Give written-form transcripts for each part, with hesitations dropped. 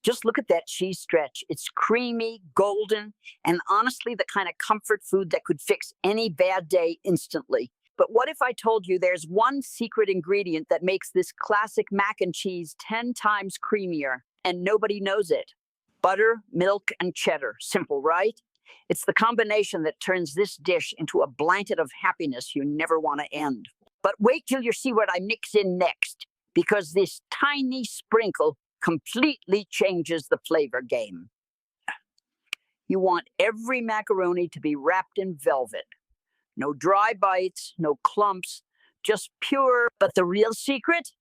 Just look at that cheese stretch. It's creamy, golden, and honestly, the kind of comfort food that could fix any bad day instantly. But what if I told you there's one secret ingredient that makes this classic mac and cheese 10 times creamier, and nobody knows it? Butter, milk, and cheddar. Simple, right? It's the combination that turns this dish into a blanket of happiness you never want to end. But wait till you see what I mix in next, because this tiny sprinkle completely changes the flavor game. You want every macaroni to be wrapped in velvet. No dry bites, no clumps, just pure. But the real secret?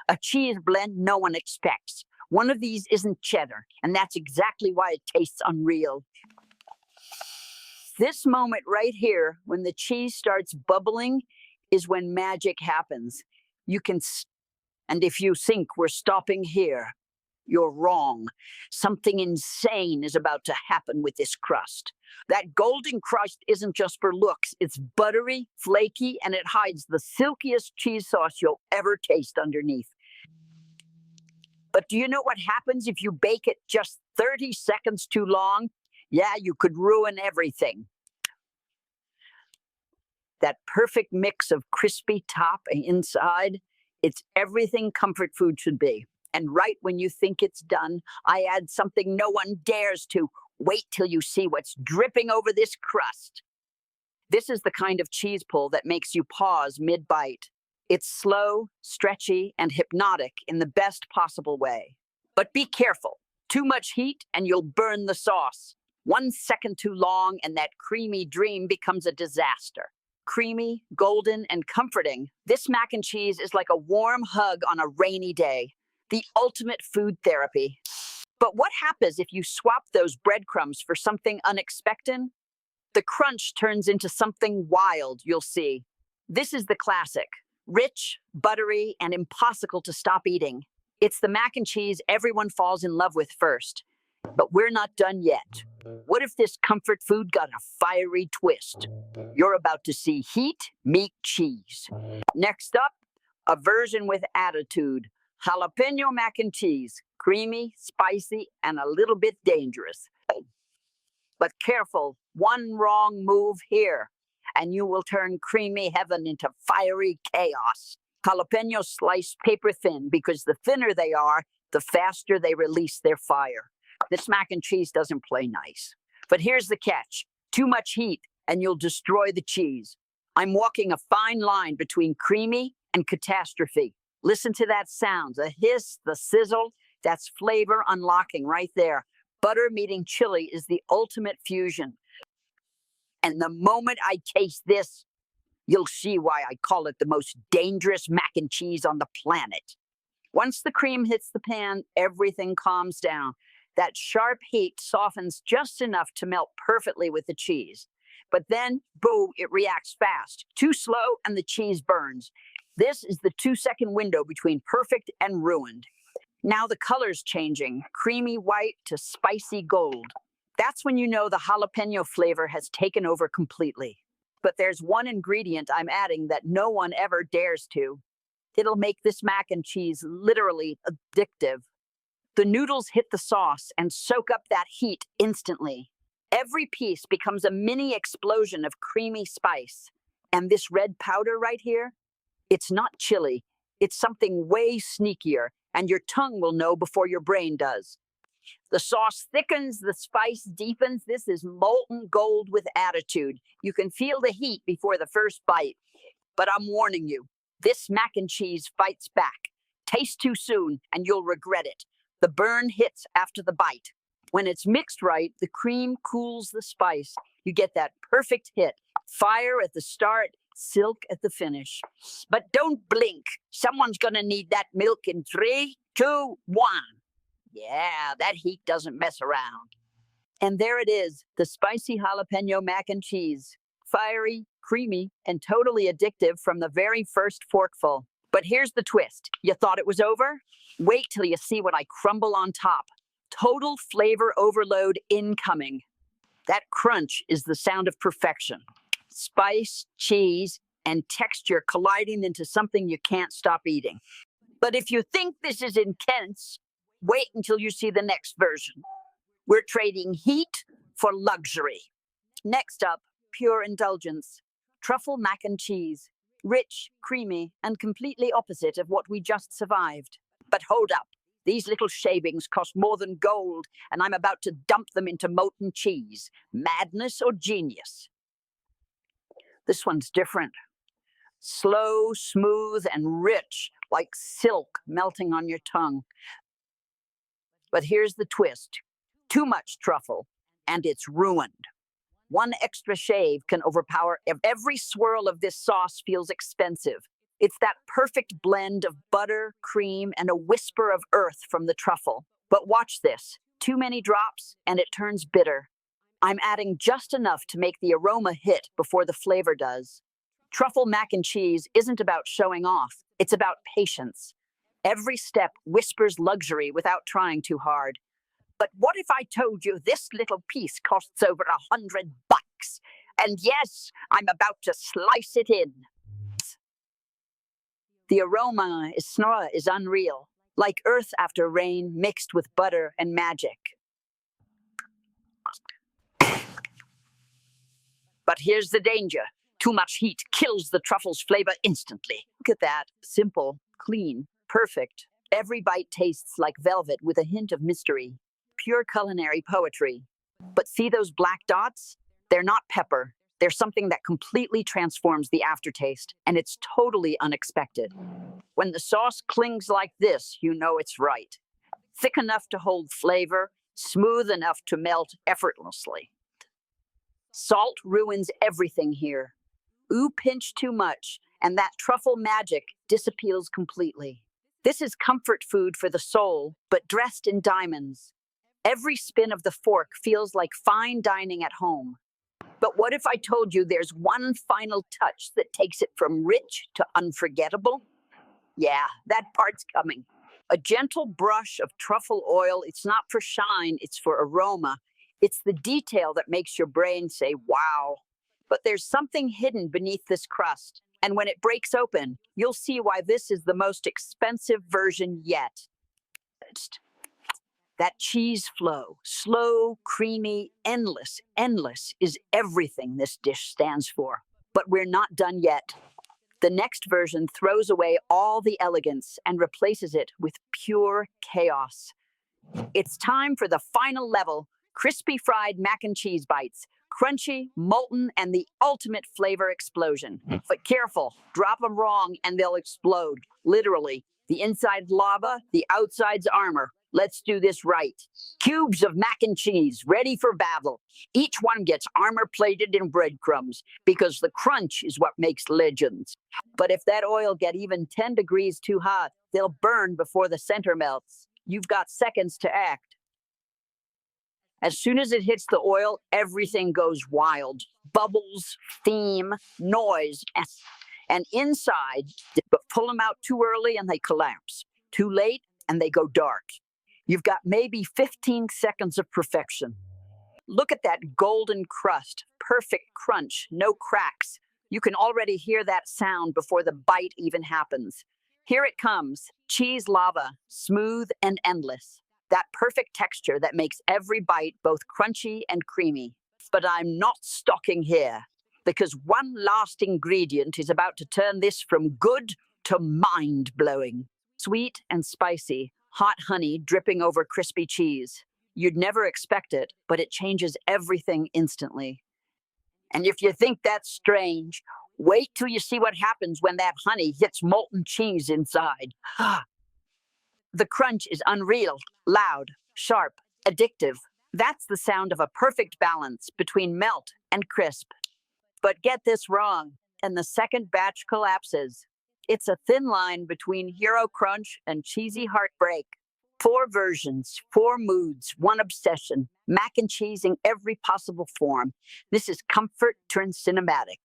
A cheese blend no one expects. One of these isn't cheddar, and that's exactly why it tastes unreal. This moment right here, when the cheese starts bubbling, is when magic happens. And if you think we're stopping here, you're wrong. Something insane is about to happen with this crust. That golden crust isn't just for looks. It's buttery, flaky, and it hides the silkiest cheese sauce you'll ever taste underneath. But do you know what happens if you bake it just 30 seconds too long? Yeah, you could ruin everything. That perfect mix of crispy top and inside, it's everything comfort food should be. And right when you think it's done, I add something no one dares to. Wait till you see what's dripping over this crust. This is the kind of cheese pull that makes you pause mid-bite. It's slow, stretchy, and hypnotic in the best possible way. But be careful. Too much heat and you'll burn the sauce. 1 second too long and that creamy dream becomes a disaster. Creamy, golden, and comforting, this mac and cheese is like a warm hug on a rainy day. The ultimate food therapy. But what happens if you swap those breadcrumbs for something unexpected? The crunch turns into something wild, you'll see. This is the classic. Rich, buttery, and impossible to stop eating. It's the mac and cheese everyone falls in love with first. But we're not done yet. What if this comfort food got a fiery twist? You're about to see heat meet cheese. Next up, a version with attitude. Jalapeno mac and cheese. Creamy, spicy, and a little bit dangerous. But careful, one wrong move here, and you will turn creamy heaven into fiery chaos. Jalapenos sliced paper thin because the thinner they are, the faster they release their fire. This mac and cheese doesn't play nice. But here's the catch. Too much heat, and you'll destroy the cheese. I'm walking a fine line between creamy and catastrophe. Listen to that sound, the hiss, the sizzle. That's flavor unlocking right there. Butter meeting chili is the ultimate fusion. And the moment I taste this, you'll see why I call it the most dangerous mac and cheese on the planet. Once the cream hits the pan, everything calms down. That sharp heat softens just enough to melt perfectly with the cheese. But then, boom, it reacts fast. Too slow, and the cheese burns. This is the 2-second window between perfect and ruined. Now the color's changing, creamy white to spicy gold. That's when you know the jalapeno flavor has taken over completely. But there's one ingredient I'm adding that no one ever dares to. It'll make this mac and cheese literally addictive. The noodles hit the sauce and soak up that heat instantly. Every piece becomes a mini explosion of creamy spice. And this red powder right here, it's not chili. It's something way sneakier, and your tongue will know before your brain does. The sauce thickens, the spice deepens. This is molten gold with attitude. You can feel the heat before the first bite. But I'm warning you, this mac and cheese fights back. Taste too soon, and you'll regret it. The burn hits after the bite. When it's mixed right, the cream cools the spice. You get that perfect hit. Fire at the start, silk at the finish. But don't blink. Someone's gonna need that milk in 3, 2, 1. Yeah, that heat doesn't mess around. And there it is, the spicy jalapeno mac and cheese. Fiery, creamy, and totally addictive from the very first forkful. But here's the twist. You thought it was over? Wait till you see what I crumble on top. Total flavor overload incoming. That crunch is the sound of perfection. Spice, cheese, and texture colliding into something you can't stop eating. But if you think this is intense, Wait until you see the next version. We're trading heat for luxury. Next up, pure indulgence. Truffle mac and cheese. Rich, creamy, and completely opposite of what we just survived. But hold up. These little shavings cost more than gold, and I'm about to dump them into molten cheese. Madness or genius? This one's different. Slow, smooth, and rich, like silk melting on your tongue. But here's the twist. Too much truffle, and it's ruined. One extra shave can overpower every swirl of this sauce feels expensive. It's that perfect blend of butter, cream, and a whisper of earth from the truffle. But watch this. Too many drops, and it turns bitter. I'm adding just enough to make the aroma hit before the flavor does. Truffle mac and cheese isn't about showing off. It's about patience. Every step whispers luxury without trying too hard. But what if I told you this little piece costs over $100? And yes, I'm about to slice it in. The aroma is unreal, like earth after rain mixed with butter and magic. But here's the danger. Too much heat kills the truffle's flavor instantly. Look at that. Simple, clean, perfect. Every bite tastes like velvet with a hint of mystery. Pure culinary poetry. But see those black dots? They're not pepper. They're something that completely transforms the aftertaste, and it's totally unexpected. When the sauce clings like this, you know it's right. Thick enough to hold flavor, smooth enough to melt effortlessly. Salt ruins everything here. Ooh, pinch too much, and that truffle magic disappears completely. This is comfort food for the soul, but dressed in diamonds. Every spin of the fork feels like fine dining at home. But what if I told you there's one final touch that takes it from rich to unforgettable? Yeah, that part's coming. A gentle brush of truffle oil. It's not for shine, it's for aroma. It's the detail that makes your brain say, wow. But there's something hidden beneath this crust. And when it breaks open, you'll see why this is the most expensive version yet. That cheese flow, slow, creamy, endless, is everything this dish stands for. But we're not done yet. The next version throws away all the elegance and replaces it with pure chaos. It's time for the final level, crispy fried mac and cheese bites. Crunchy, molten, and the ultimate flavor explosion. But careful, drop them wrong and they'll explode. Literally, the inside lava, the outside's armor. Let's do this right. Cubes of mac and cheese, ready for battle. Each one gets armor-plated in breadcrumbs, because the crunch is what makes legends. But if that oil gets even 10 degrees too hot, they'll burn before the center melts. You've got seconds to act. As soon as it hits the oil, everything goes wild. Bubbles, steam, noise, and inside, but pull them out too early and they collapse. Too late and they go dark. You've got maybe 15 seconds of perfection. Look at that golden crust, perfect crunch, no cracks. You can already hear that sound before the bite even happens. Here it comes, cheese lava, smooth and endless. That perfect texture that makes every bite both crunchy and creamy. But I'm not stopping here, because one last ingredient is about to turn this from good to mind-blowing. Sweet and spicy, hot honey dripping over crispy cheese. You'd never expect it, but it changes everything instantly. And if you think that's strange, wait till you see what happens when that honey hits molten cheese inside. The crunch is unreal, loud, sharp, addictive. That's the sound of a perfect balance between melt and crisp. But get this wrong, and the second batch collapses. It's a thin line between hero crunch and cheesy heartbreak. 4 versions, 4 moods, 1 obsession, mac and cheese in every possible form. This is comfort turned cinematic.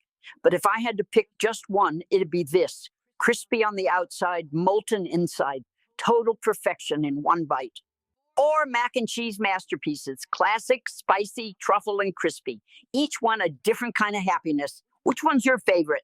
But if I had to pick just one, it'd be this. Crispy on the outside, molten inside. Total perfection in one bite. Or mac and cheese masterpieces, classic, spicy, truffle, and crispy. Each one a different kind of happiness. Which one's your favorite?